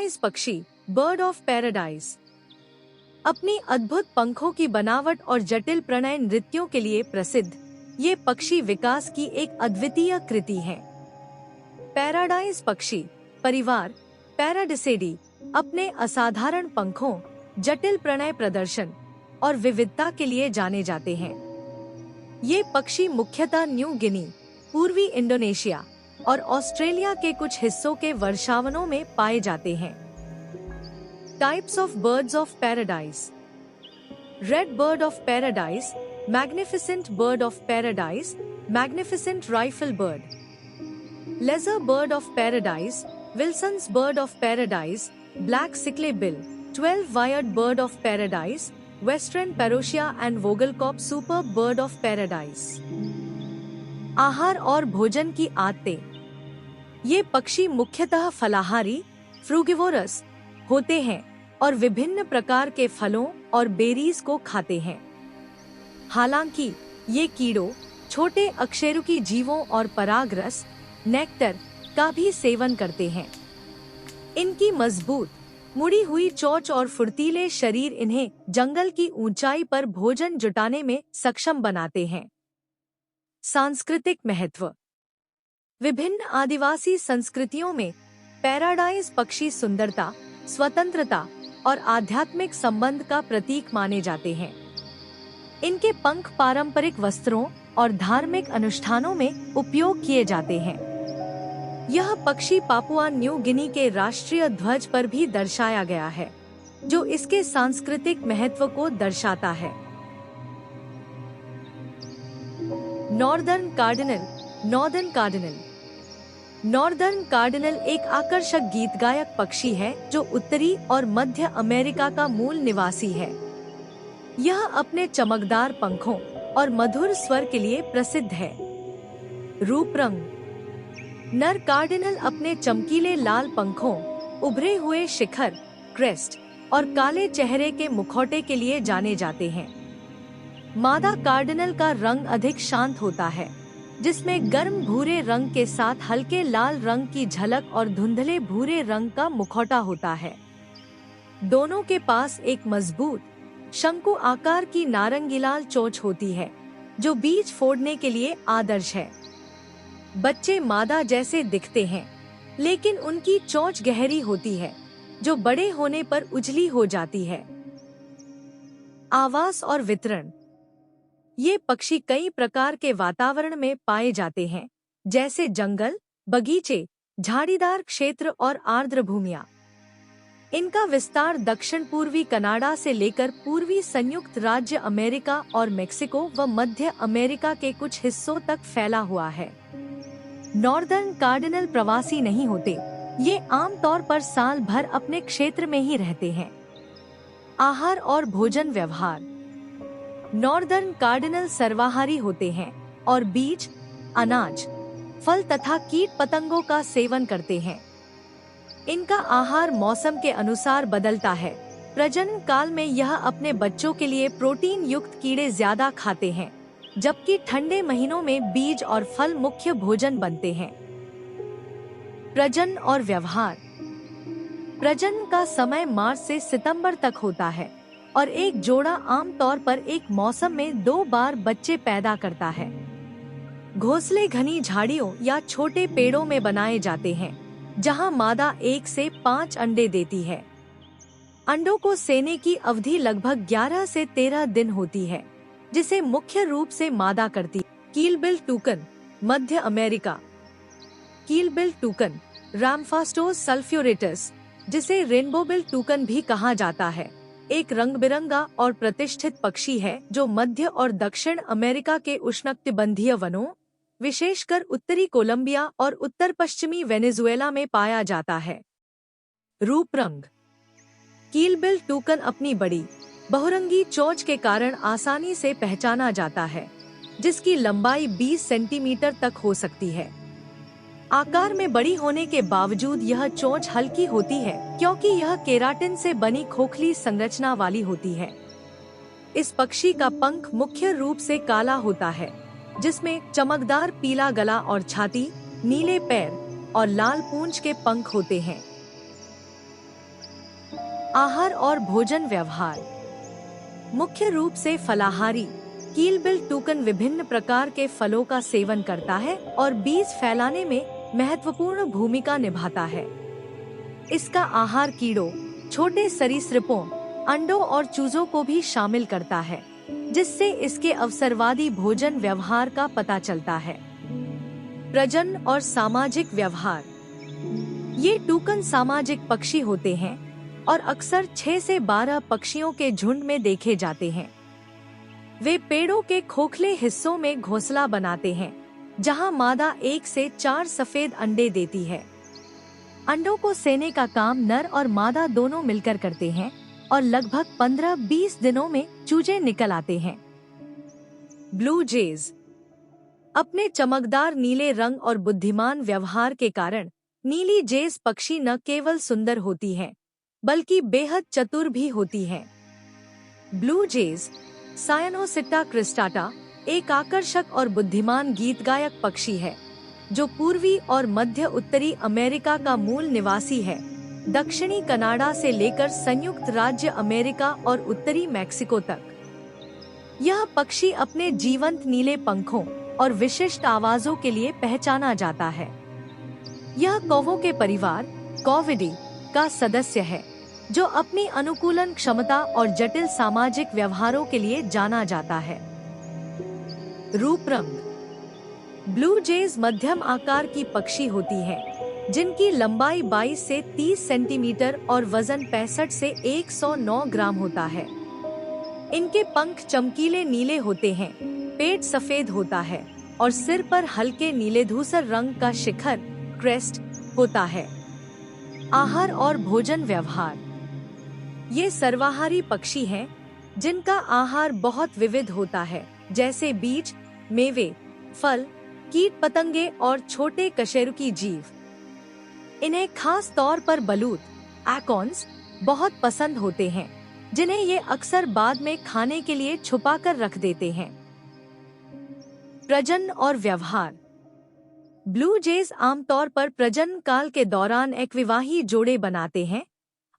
Paradise पक्षी, bird of paradise, अपनी अद्भुत पंखों की बनावट और जटिल प्रणय नृत्यों के लिए प्रसिद्ध ये पक्षी विकास की एक अद्वितीय कृति है। पैराडाइज पक्षी परिवार पैराडिसेडी अपने असाधारण पंखों, जटिल प्रणय प्रदर्शन और विविधता के लिए जाने जाते हैं। ये पक्षी मुख्यतः न्यू गिनी, पूर्वी इंडोनेशिया और ऑस्ट्रेलिया के कुछ हिस्सों के वर्षावनों में पाए जाते हैं। Types of birds of paradise. Red bird of paradise, magnificent bird of paradise, magnificent rifle bird. Lesser bird of paradise, Wilson's bird of paradise, black sickle bill, 12 wired bird of paradise, western parotia and Vogelkop superb bird of paradise. आहार और भोजन की आदतें। ये पक्षी मुख्यतः फलाहारी फ्रूगिवोरस होते हैं और विभिन्न प्रकार के फलों और बेरीज को खाते हैं। हालांकि ये कीड़ों, छोटे अकशेरुकी जीवों और परागरस, नेक्टर का भी सेवन करते हैं। इनकी मजबूत मुड़ी हुई चोंच और फुर्तीले शरीर इन्हें जंगल की ऊंचाई पर भोजन जुटाने में सक्षम बनाते हैं। सांस्कृतिक महत्व। विभिन्न आदिवासी संस्कृतियों में पैराडाइज पक्षी सुंदरता, स्वतंत्रता और आध्यात्मिक संबंध का प्रतीक माने जाते हैं। इनके पंख पारंपरिक वस्त्रों और धार्मिक अनुष्ठानों में उपयोग किए जाते हैं। यह पक्षी पापुआ न्यू गिनी के राष्ट्रीय ध्वज पर भी दर्शाया गया है, जो इसके सांस्कृतिक महत्व को दर्शाता है। Northern cardinal. Northern cardinal northern cardinal एक आकर्षक गीत गायक पक्षी है जो उत्तरी और मध्य अमेरिका का मूल निवासी है। यह अपने चमकदार पंखों और मधुर स्वर के लिए प्रसिद्ध है। रूप रंग। नर कार्डिनल अपने चमकीले लाल पंखों, उभरे हुए शिखर, क्रेस्ट और काले चेहरे के मुखौटे के लिए जाने जाते हैं। मादा कार्डिनल का रंग अधिक शांत होता है, जिसमें गर्म भूरे रंग के साथ हल्के लाल रंग की झलक और धुंधले भूरे रंग का मुखौटा होता है। दोनों के पास एक मजबूत शंकु आकार की नारंगी लाल चोंच होती है, जो बीज फोड़ने के लिए आदर्श है। बच्चे मादा जैसे दिखते हैं, लेकिन उनकी चोंच गहरी होती है, जो बड़े होने पर उजली हो जाती है। आवास और वितरण। ये पक्षी कई प्रकार के वातावरण में पाए जाते हैं, जैसे जंगल, बगीचे, झाड़ीदार क्षेत्र और आर्द्र भूमियां। इनका विस्तार दक्षिण पूर्वी कनाडा से लेकर पूर्वी संयुक्त राज्य अमेरिका और मेक्सिको व मध्य अमेरिका के कुछ हिस्सों तक फैला हुआ है। नॉर्दर्न कार्डिनल प्रवासी नहीं होते, ये आमतौर पर साल भर अपने क्षेत्र में ही रहते हैं। आहार और भोजन व्यवहार। नॉर्दर्न कार्डिनल सर्वाहारी होते हैं और बीज, अनाज, फल तथा कीट पतंगों का सेवन करते हैं। इनका आहार मौसम के अनुसार बदलता है। प्रजनन काल में यह अपने बच्चों के लिए प्रोटीन युक्त कीड़े ज्यादा खाते हैं, जबकि ठंडे महीनों में बीज और फल मुख्य भोजन बनते हैं। प्रजनन और व्यवहार। प्रजनन का समय मार्च से सितंबर तक होता है और एक जोड़ा आमतौर पर एक मौसम में 2 बार बच्चे पैदा करता है। घोंसले घनी झाड़ियों या छोटे पेड़ों में बनाए जाते हैं, जहां मादा 1 से 5 अंडे देती है। अंडों को सेने की अवधि लगभग 11 से 13 दिन होती है, जिसे मुख्य रूप से मादा करती। कीलबिल टूकन, मध्य अमेरिका। कीलबिल टूकन रामफास्टोस सल्फ्यूरेटस, जिसे रेनबोबिल टूकन भी कहा जाता है, एक रंग बिरंगा और प्रतिष्ठित पक्षी है जो मध्य और दक्षिण अमेरिका के उष्णकटिबंधीय वनों, विशेषकर उत्तरी कोलंबिया और उत्तर पश्चिमी वेनेजुएला में पाया जाता है। रूप रंग। कीलबिल टूकन अपनी बड़ी बहुरंगी चोंच के कारण आसानी से पहचाना जाता है, जिसकी लंबाई 20 सेंटीमीटर तक हो सकती है। आकार में बड़ी होने के बावजूद यह चोंच हल्की होती है, क्योंकि यह केराटिन से बनी खोखली संरचना वाली होती है। इस पक्षी का पंख मुख्य रूप से काला होता है, जिसमें चमकदार पीला गला और छाती, नीले पैर और लाल पूंछ के पंख होते हैं। आहार और भोजन व्यवहार। मुख्य रूप से फलाहारी कीलबिल टूकन विभिन्न प्रकार के फलों का सेवन करता है और बीज फैलाने में महत्वपूर्ण भूमिका निभाता है। इसका आहार कीड़ों, छोटे सरीसृपों, अंडों और चूजों को भी शामिल करता है, जिससे इसके अवसरवादी भोजन व्यवहार का पता चलता है। प्रजनन और सामाजिक व्यवहार। ये टूकन सामाजिक पक्षी होते हैं और अक्सर 6 से 12 पक्षियों के झुंड में देखे जाते हैं। वे पेड़ों के खोखले हिस्सों में घोंसला बनाते हैं, जहां मादा 1 से 4 सफेद अंडे देती है। अंडों को सेने का काम नर और मादा दोनों मिलकर करते हैं और लगभग 15-20 दिनों में चूजे निकल आते हैं। ब्लू जेज अपने चमकदार नीले रंग और बुद्धिमान व्यवहार के कारण नीली जेज पक्षी न केवल सुंदर होती है, बल्कि बेहद चतुर भी होती है। ब्लू जेज सायनोसिट्टा क्रिस्टाटा एक आकर्षक और बुद्धिमान गीत गायक पक्षी है, जो पूर्वी और मध्य उत्तरी अमेरिका का मूल निवासी है, दक्षिणी कनाडा से लेकर संयुक्त राज्य अमेरिका और उत्तरी मैक्सिको तक। यह पक्षी अपने जीवंत नीले पंखों और विशिष्ट आवाजों के लिए पहचाना जाता है। यह कौवों के परिवार कॉविडी का सदस्य है, जो अपनी अनुकूलन क्षमता और जटिल सामाजिक व्यवहारों के लिए जाना जाता है। रूप रंग। ब्लू जेज मध्यम आकार की पक्षी होती है, जिनकी लंबाई 22 से 30 सेंटीमीटर और वजन 65 से 109 ग्राम होता है। इनके पंख चमकीले नीले होते हैं, पेट सफेद होता है और सिर पर हल्के नीले धूसर रंग का शिखर क्रेस्ट होता है। आहार और भोजन व्यवहार। ये सर्वाहारी पक्षी हैं, जिनका आहार बहुत विविध होता है, जैसे बीज, मेवे, फल, कीट पतंगे और छोटे कशेरुकी जीव। इन्हें खास तौर पर बलूत एकॉन्स बहुत पसंद होते हैं, जिन्हें ये अक्सर बाद में खाने के लिए छुपाकर रख देते हैं। प्रजनन और व्यवहार। ब्लू जेज आमतौर पर प्रजनन काल के दौरान एकविवाही जोड़े बनाते हैं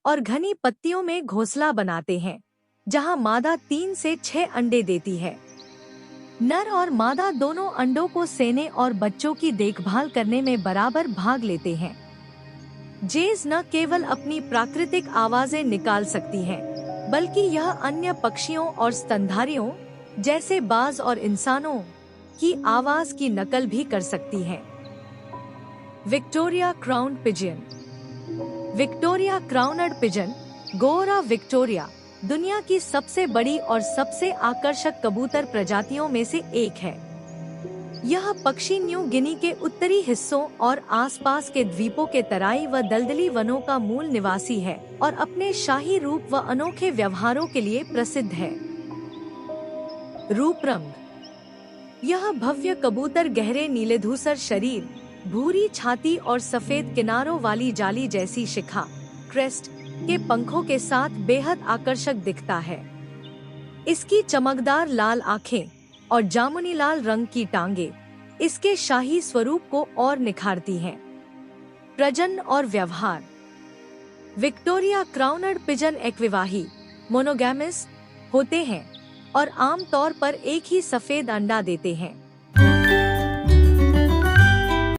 और घनी पत्तियों में घोंसला बनाते हैं, जहां मादा 3 से 6 अंडे देती है। नर और मादा दोनों अंडों को सेने और बच्चों की देखभाल करने में बराबर भाग लेते हैं। जेज न केवल अपनी प्राकृतिक आवाजें निकाल सकती हैं, बल्कि यह अन्य पक्षियों और स्तनधारियों जैसे बाज और इंसानों की आवाज की नकल भी कर सकती हैं। Victoria crown pigeon. Victoria crowned pigeon Goura Victoria दुनिया की सबसे बड़ी और सबसे आकर्षक कबूतर प्रजातियों में से एक है। यह पक्षी न्यू गिनी के उत्तरी हिस्सों और आसपास के द्वीपों के तराई व दलदली वनों का मूल निवासी है और अपने शाही रूप व अनोखे व्यवहारों के लिए प्रसिद्ध है। रूप रंग। यह भव्य कबूतर गहरे नीले धूसर शरीर, भूरी छाती और सफेद किनारों वाली जाली जैसी शिखा क्रेस्ट के पंखों के साथ बेहद आकर्षक दिखता है। इसकी चमकदार लाल आंखें और जामुनी लाल रंग की टांगे इसके शाही स्वरूप को और निखारती हैं। प्रजनन और व्यवहार। विक्टोरिया क्राउनड पिजन एकविवाही मोनोगैमस होते हैं और आम तौर पर एक ही सफेद अंडा देते हैं।